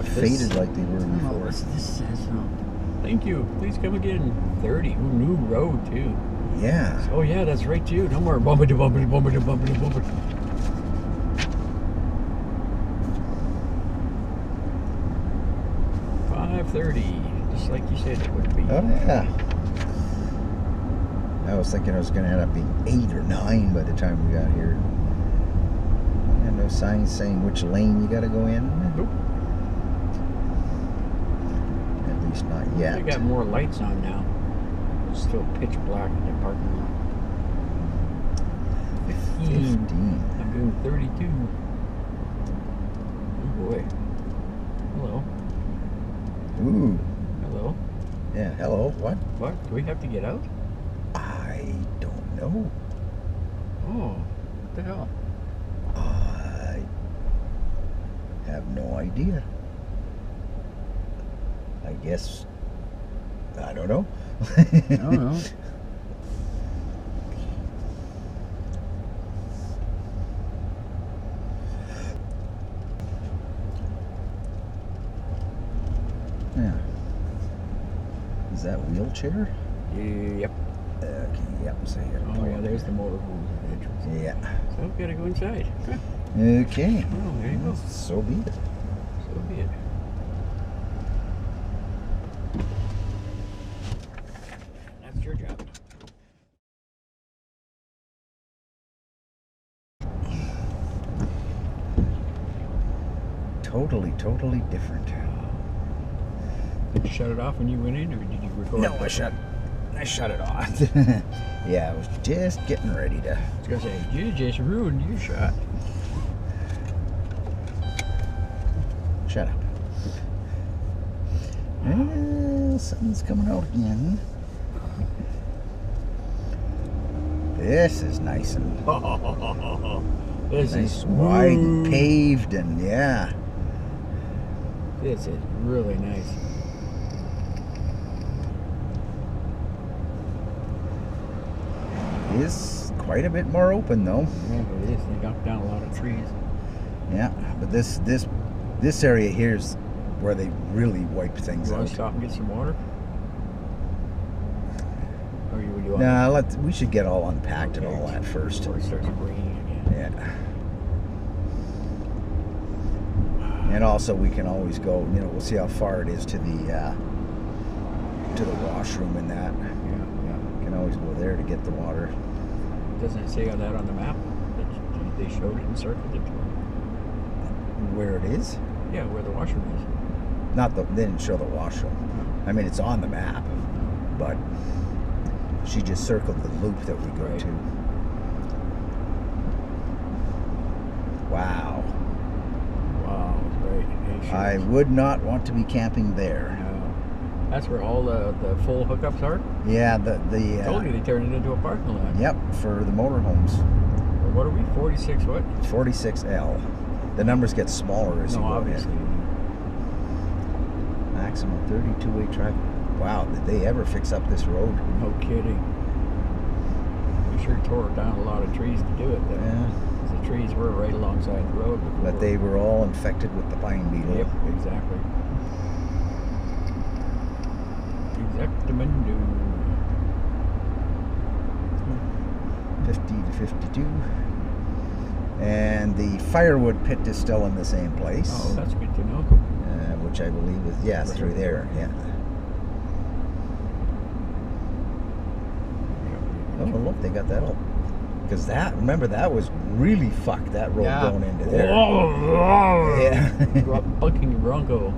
faded like they were before. What's this says? Thank you. Please come again. 30. Ooh, new road too. Yeah. Oh yeah, that's right too. No more bumpity bumpity bumpity bumpity bumpity. 5:30, just like you said it would be. Oh yeah. I was thinking it was going to end up being 8 or 9 by the time we got here. And no signs saying which lane you got to go in. Nope. At least not yet. They got more lights on now. It's still pitch black in the parking lot. 15. I'm doing 32. Oh boy. Hello. Ooh. Hello. Yeah, hello. What? What? Do we have to get out? I don't know. Oh, what the hell? I have no idea. I guess, I don't know. I don't know. Yeah. Is that wheelchair? Yep. Okay, yep. So you gotta Oh yeah, there's the motorhome entrance. Yeah. So we gotta go inside. Huh. Okay. Oh, there you go. So be it. So be it. That's your job. Totally different. Did you shut it off when you went in, or did you record? No, I shut it off. Yeah, I was just getting ready to. I was gonna say, you just ruined your shot. Shut up. Well, something's coming out again. This is nice and This nice, is wide and paved, and yeah. This is really nice. It is quite a bit more open though. Yeah, it is. They knocked down a lot of trees. Yeah, but this area here is where they really wipe things You want out. to stop and get some water? Or you want Nah, we should get all unpacked and all that first. Before it starts raining again. Yeah. And also, we can always go. You know, we'll see how far it is to the washroom and that. Yeah. We can always go there to get the water. Doesn't it say on that on the map? That they showed it and circled it. Where it is? Yeah, where the washroom is. They didn't show the washroom. I mean, it's on the map, but she just circled the loop that we go to. Wow. Wow, right. I would not want to be camping there. No. That's where all the full hookups are? Yeah, I told you they turned it into a parking lot. Yep, for the motorhomes. What are we? 46 what? 46L. The numbers get smaller as you go obviously. ahead. Maximum 32-way traffic. Wow, did they ever fix up this road? No kidding. We sure tore down a lot of trees to do it though. Yeah. The trees were right alongside the road before. But they were all infected with the pine beetle. Yep, exactly. Exactamundo. 50 to 52. And the firewood pit is still in the same place. Oh, that's good to know. Which I believe is, yeah, through there, yeah. Oh, look, they got that all. Because remember, that was really fucked, that road going into there. Yeah. Bucking Bronco.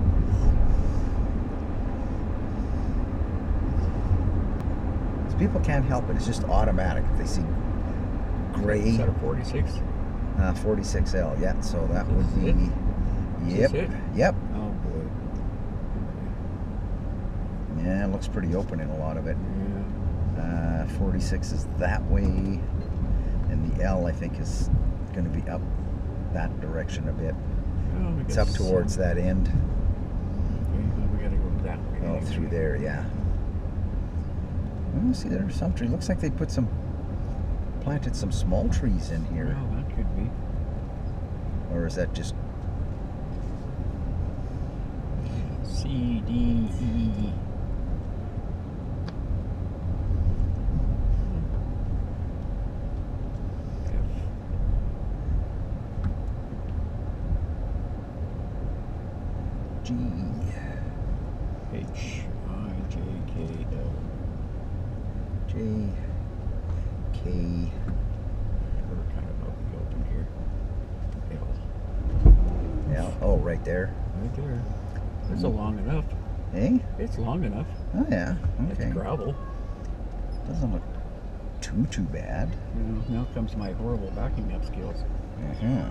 People can't help it, it's just automatic. If they see gray. Is that a 46? 46L, yeah, so that would be. Yep. Yep. Oh boy. Yeah, it looks pretty open in a lot of it. Yeah. 46 is that way, and the L I think is going to be up that direction a bit. Oh, It's up towards that end. Okay, well, we gotta go that way. Oh, through there, yeah. Oh, see, there's some tree. Looks like they planted some small trees in here. Oh, that could be. Or is that just? C, D, E. G, H, I, J, K, L. J, K. We're kind of out in the open here. L. L. Oh, right there. Right there. It's long enough. Eh? It's long enough. Oh, yeah. Okay. It's gravel. Doesn't look too bad. Now comes my horrible backing up skills. Uh-huh.